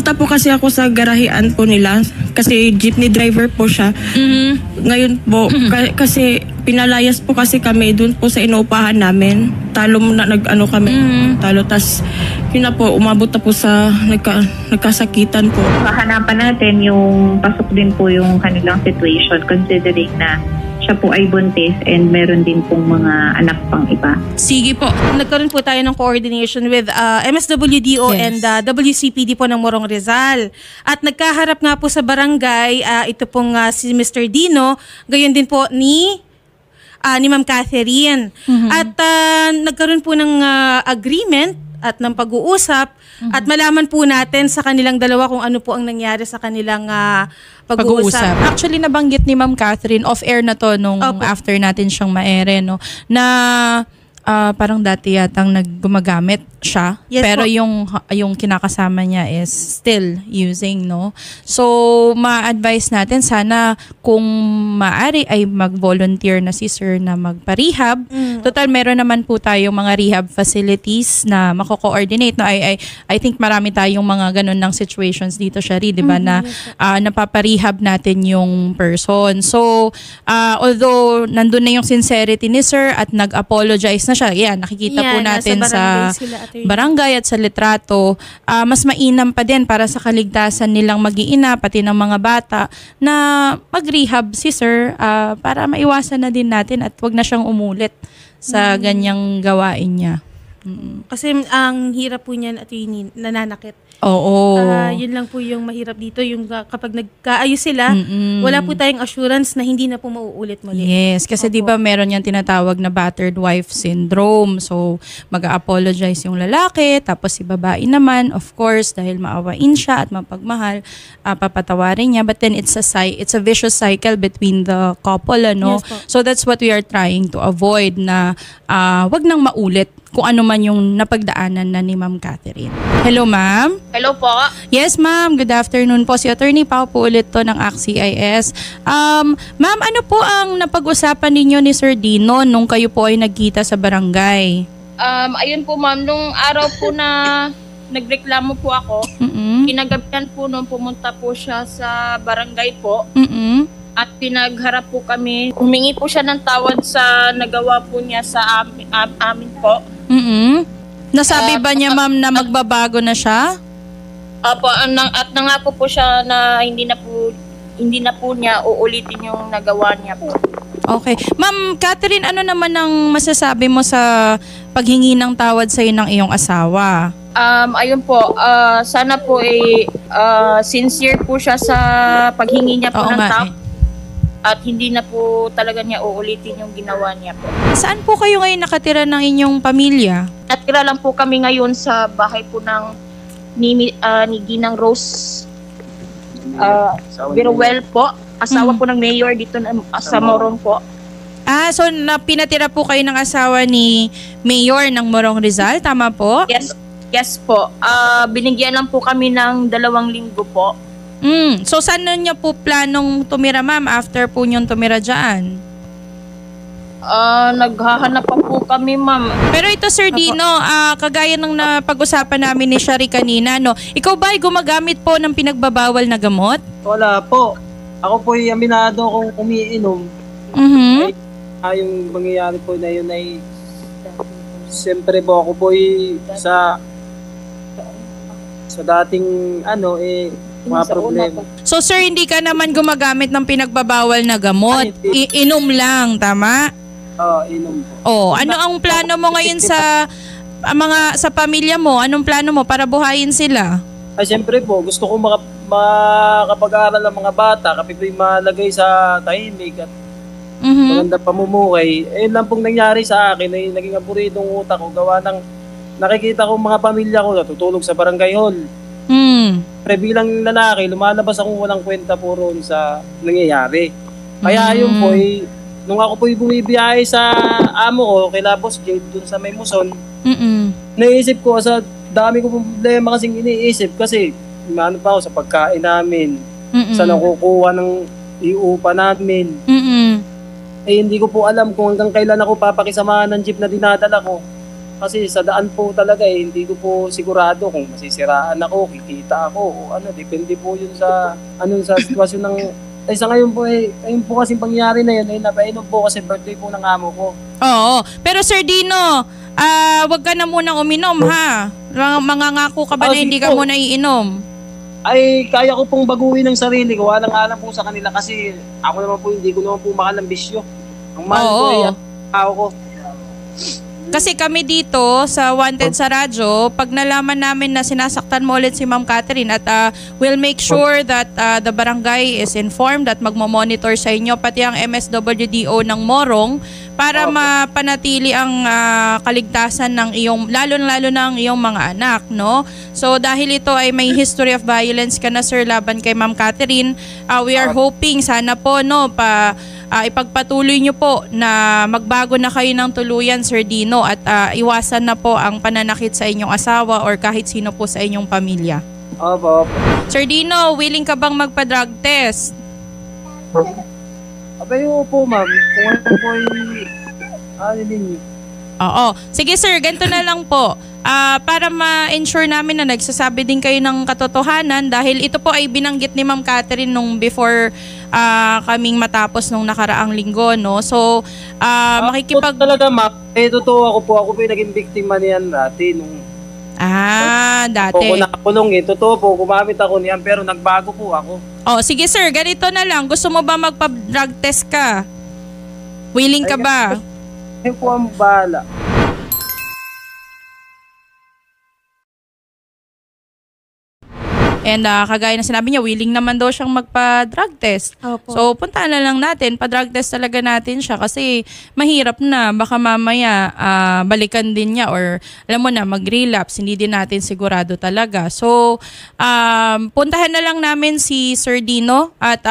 pumunta po kasi ako sa garahean po nila kasi jeepney driver po siya. Ngayon po, kasi pinalayas po kasi kami doon po sa inuupahan namin. Talo na nag-ano kami. Talo, tas yun na po, umabot na po sa nagkasakitan po. Hahanapan natin yung pasok din po yung kanilang situation considering na siya po ay buntis and meron din pong mga anak pang iba. Sige po. Nagkaroon po tayo ng coordination with MSWDO and WCPD po ng Morong Rizal. At nagkaharap nga po sa barangay, ito pong si Mr. Dino, gayon din po ni Ma'am Catherine. At nagkaroon po ng agreement at ng pag-uusap at malaman po natin sa kanilang dalawa kung ano po ang nangyari sa kanilang pag-uusap. Actually, nabanggit ni Ma'am Catherine, off-air na to nung after natin siyang maere, no, na parang dati yatang gumagamit siya. Yes, pero po. yung kinakasama niya is still using, no? So, ma-advise natin sana kung maaari ay mag-volunteer na si sir na magpa-rehab. Total, meron naman po tayong mga rehab facilities na mako-coordinate. No? I think marami tayong mga ganun ng situations dito, Shari, di ba? Na napapa-rehab natin yung person. So, although nandun na yung sincerity ni sir at nag-apologize na siya, yan, nakikita po natin sa barangay at sa litrato, mas mainam pa din para sa kaligtasan nilang mag-iina, pati ng mga bata, na mag-rehab si sir para maiwasan na din natin at wag na siyang umulit sa ganyang gawain niya. Kasi ang hirap po niyan at nananakit. Oo. Yun lang po yung mahirap dito, yung kapag nagkaayos sila, wala po tayong assurance na hindi na po mauulit muli. Yes, kasi di ba meron yung tinatawag na battered wife syndrome. So, mag-apologize yung lalaki, tapos si babae naman, of course, dahil maawain siya at mapagmahal, papatawarin niya. But then it's a vicious cycle between the couple, ano? Yes, po. So, that's what we are trying to avoid, na wag nang maulit kung ano man yung napagdaanan na ni Ma'am Catherine. Hello, ma'am? Hello po. Yes, ma'am. Good afternoon po. Si Attorney Pao po ulit to ng ACT-CIS. Ma'am, ano po ang napag-usapan ninyo ni Sir Dino nung kayo po ay nagkita sa barangay? Ayun po ma'am, nung araw po na nagreklamo po ako, kinagabihan po nung pumunta po siya sa barangay po. At pinagharap po kami. Humingi po siya ng tawad sa nagawa po niya sa amin po. Nasabi ba niya, ma'am, na magbabago na siya? Opo, at nangako po siya na hindi na po niya uulitin yung nagawa niya po. Okay. Ma'am Catherine, ano naman ang masasabi mo sa paghingi ng tawad sa ng iyong asawa? Ayun po, sana po sincere po siya sa paghingi niya po ng tawad. At hindi na po talaga niya uulitin yung ginawa niya po. Saan po kayo ngayon nakatira ng inyong pamilya? Natira lang po kami ngayon sa bahay po ni Ginang Rose Viruel po. Asawa po ng mayor dito sa Morong po. So pinatira po kayo ng asawa ni Mayor ng Morong Rizal, tama po? Yes po. Binigyan lang po kami ng 2 linggo po. So saan niyo po planong tumira, ma'am, after po niyong tumira dyan? Naghahanap pa po kami, ma'am. Pero ito, Sir Dino, kagaya ng napag-usapan namin ni Shari kanina, no? Ikaw ba ay gumagamit po ng pinagbabawal na gamot? Wala po. Ako po ay aminado kung umiinom. Yung mangyayari po na yun ay siyempre po ako po ay sa dating mga problema. So sir, hindi ka naman gumagamit ng pinagbabawal na gamot? Inom lang, tama? Inom po. Ano ang plano mo ngayon sa pamilya mo? Anong plano mo para buhayin sila? Siyempre po, gusto ko makapag-aaral ng mga bata, kami po malagay sa tahimik at maganda pamumuhay. Ayun lang pong nangyari sa akin ay naging aburidong utak ko gawa ng nakikita ko mga pamilya ko natutulog sa barangay hall. Pero bilang lalaki, lumalabas akong walang kwenta po roon sa nangyayari. Kaya yun po, nung ako po bumibiyahe sa amo ko, kay Boss Jade, dun sa may Muson, naisip ko sa dami ko problema kasing iniisip kasi ano pa ako sa pagkain namin, sa nakukuha ng iupa namin. Mm-mm. Eh hindi ko po alam kung hanggang kailan ako papakisamahan ng jeep na dinadala ko. Kasi sa daan po talaga hindi ko po sigurado kung masisiraan ako, kikita ako, o ano, depende po yun sa, sa sitwasyon ng, sa ngayon po ayun po kasi pangyayari na yun, napainom po kasi birthday po ng amo ko. Oo. Pero Sir Dino, wag ka na munang uminom ha. Mangangako ka ba na hindi ka muna iinom? Ay, kaya ko pong baguhin ng sarili ko. Alang-alang po sa kanila kasi ako naman po, hindi ko naman po mahal ng bisyo. Ang mahal ko ay tao ko. Kasi kami dito sa Wanted sa Radyo, pag nalaman namin na sinasaktan mo ulit si Ma'am Catherine at we'll make sure that the barangay is informed at magmo-monitor sa inyo, pati ang MSWDO ng Morong para mapanatili ang kaligtasan ng iyong, lalo-lalo ng iyong mga anak, no? So dahil ito ay may history of violence ka na, sir, laban kay Ma'am Catherine, we are hoping sana po, no, ipagpatuloy nyo po na magbago na kayo ng tuluyan, Sir Dino, at iwasan na po ang pananakit sa inyong asawa or kahit sino po sa inyong pamilya. Opo. Sir Dino, willing ka bang magpa-drug test? Abay po, ma'am. Kung ano po ay ninyo. Oo. Sige sir, ganito na lang po. Para ma-ensure namin na nagsasabi din kayo ng katotohanan dahil ito po ay binanggit ni Ma'am Catherine nung before kaming matapos nung nakaraang linggo, no? So, makikipag... Talaga, ma'am. Totoo ako po yung naging biktima niyan dati nung... dati. Ako nakakulong Totoo po, gumamit ako niyan pero nagbago po ako. Oh, sige sir, ganito na lang. Gusto mo ba magpa-drug test ka? Willing ka ba? Ayun po ang bahala. And kagaya na sinabi niya, willing naman daw siyang magpa-drug test. Opo. So, puntaan na lang natin. Pa-drug test talaga natin siya kasi mahirap na. Baka mamaya balikan din niya or alam mo na, mag-relapse. Hindi din natin sigurado talaga. So, puntahan na lang namin si Sir Dino at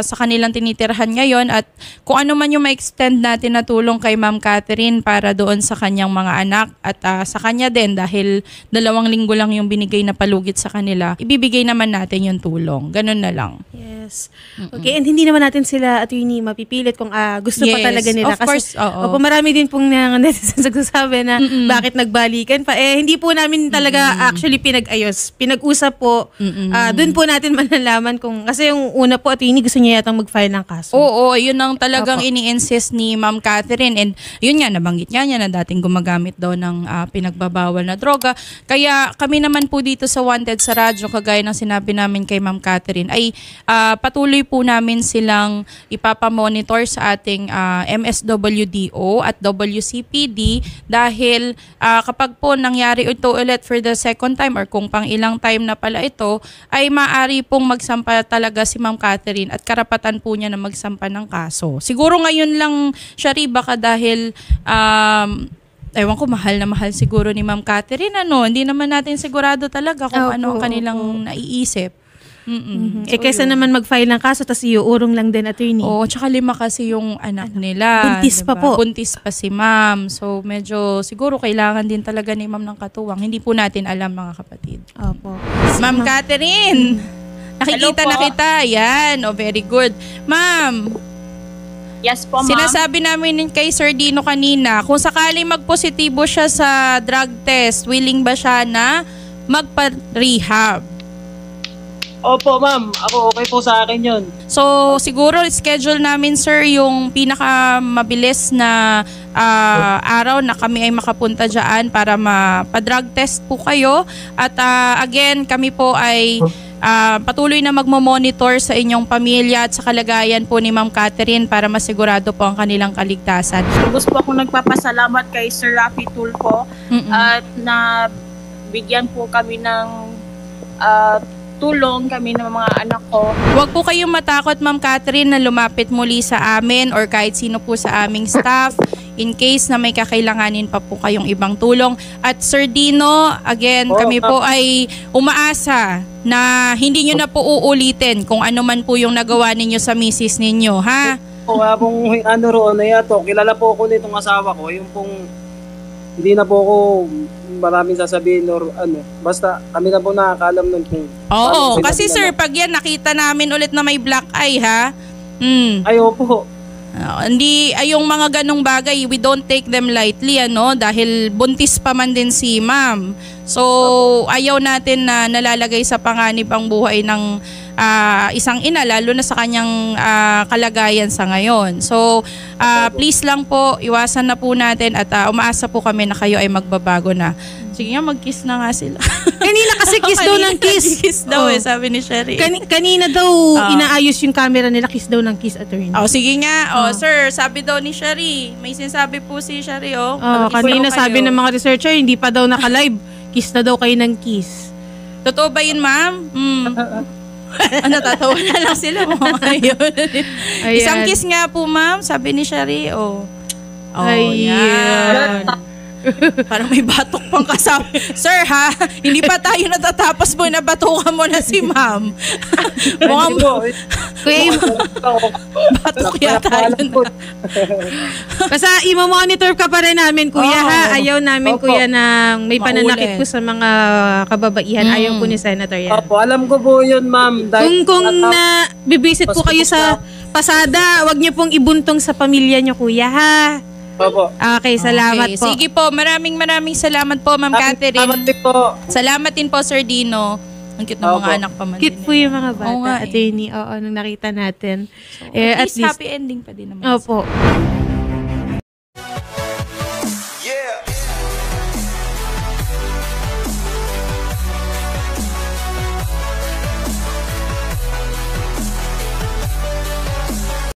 sa kanilang tinitirhan ngayon at kung ano man yung ma-extend natin na tulong kay Ma'am Catherine para doon sa kanyang mga anak at sa kanya din dahil 2 linggo lang yung binigay na palugit sa kanila. Ibibigay naman natin yung tulong. Ganun na lang. Yes. Okay, and hindi naman natin sila, attorney, mapipilit kung gusto pa talaga nila. Of course, oo. Marami din pong netizens nagsasabi na bakit nagbalikan pa. Hindi po namin talaga actually pinag-ayos. Pinag-usap po. Doon po natin malalaman kung, kasi yung una po, attorney, gusto niya yatang mag-file ng kaso. Oo, yun ang talagang ini-insist ni Ma'am Catherine. And yun nga, nabanggit niya na dating gumagamit daw ng pinagbabawal na droga. Kaya kami naman po dito sa Wanted sa Radyo, kagaya ng sinabi namin kay Ma'am Catherine, ay patuloy po namin silang ipapamonitor sa ating MSWDO at WCPD dahil kapag po nangyari ito ulit for the second time or kung pang ilang time na pala ito, ay maaari pong magsampa talaga si Ma'am Catherine at karapatan po niya na magsampa ng kaso. Siguro ngayon lang siya baka dahil ewan ko, mahal na mahal siguro ni Ma'am Catherine, hindi naman natin sigurado talaga kung ano ang kanilang naiisip. So, kaysa naman mag-file ng kaso tapos iuurong lang din, attorney. Oo, tsaka 5 kasi yung anak nila. Buntis pa po. Buntis pa si Ma'am. So medyo siguro kailangan din talaga ni Ma'am ng katuwang. Hindi po natin alam, mga kapatid. Opo. Ma'am Catherine, nakikita na kita. Yan, very good. Ma'am, Yes po, ma'am. sinasabi namin kay Sir Dino kanina, kung sakaling magpositibo siya sa drug test, willing ba siya na magpa-rehab? Opo, ma'am. Ako, okay po sa akin yun. So, siguro schedule namin, sir, yung pinakamabilis na araw na kami ay makapunta dyan para pa-drug test po kayo. At again, kami po ay patuloy na magmo-monitor sa inyong pamilya at sa kalagayan po ni Ma'am Catherine para masigurado po ang kanilang kaligtasan. Gusto po akong nagpapasalamat kay Sir Rafi Tulfo at na bigyan po kami ng tulong kami ng mga anak ko. Huwag po kayong matakot, Ma'am Catherine, na lumapit muli sa amin or kahit sino po sa aming staff in case na may kakailanganin pa po kayong ibang tulong. At Sir Dino, again, kami po ay umaasa na hindi nyo na po uulitin kung ano man po yung nagawa ninyo sa misis ninyo, ha? O habang roon na yato, kilala po ako nitong asawa ko, yung pong hindi na po ako maraming sasabihin or basta kami na po nakakaalam nun kung... Oo, kasi sir, pag yan nakita namin ulit na may black eye, ha? Ay, opo. Hindi, yung mga ganong bagay, we don't take them lightly, dahil buntis pa man din si ma'am. So, ayaw natin na nalalagay sa panganib ang buhay ng isang ina, lalo na sa kanyang kalagayan sa ngayon. So, please lang po, iwasan na po natin at umaasa po kami na kayo ay magbabago na. Sige nga, mag-kiss na nga sila. Kanina kasi kiss daw ng kiss. Kiss daw sabi ni Sherry. Kanina daw inaayos yung camera nila, kiss daw ng kiss, attorney. Sige nga. Sir, sabi daw ni Sherry. May sinasabi po si Sherry, kanina sabi ng mga researcher, hindi pa daw naka-live. Kiss na daw kayo ng kiss. Totoo ba yun, ma'am? Natatawa na lang sila mo ngayon. Isang kiss nga po, ma'am, sabi ni Sherry. Yan. Parang may batok pang kasama. Sir, ha? Hindi pa tayo natatapos mo na batukan mo na si ma'am. Mukhang batok yata yun. Basta i-monitor ka pa rin namin, kuya, ha? Ayaw namin, kuya, na may pananakit po sa mga kababaihan. Ayaw po ni Senator yan. Opo, alam ko po yun, ma'am. Kung na bibisit po kayo sa pasada, wag niyo pong ibuntong sa pamilya niyo, kuya, ha? Opo. Okay, salamat po. Sige po, maraming salamat po, Ma'am Catherine. Salamat din po. Salamat din po, Sir Dino. Ang cute ng mga anak pa man. Cute po yung mga bata, attorney. Oo, nung nakita natin. So, at least happy ending pa din naman. Opo.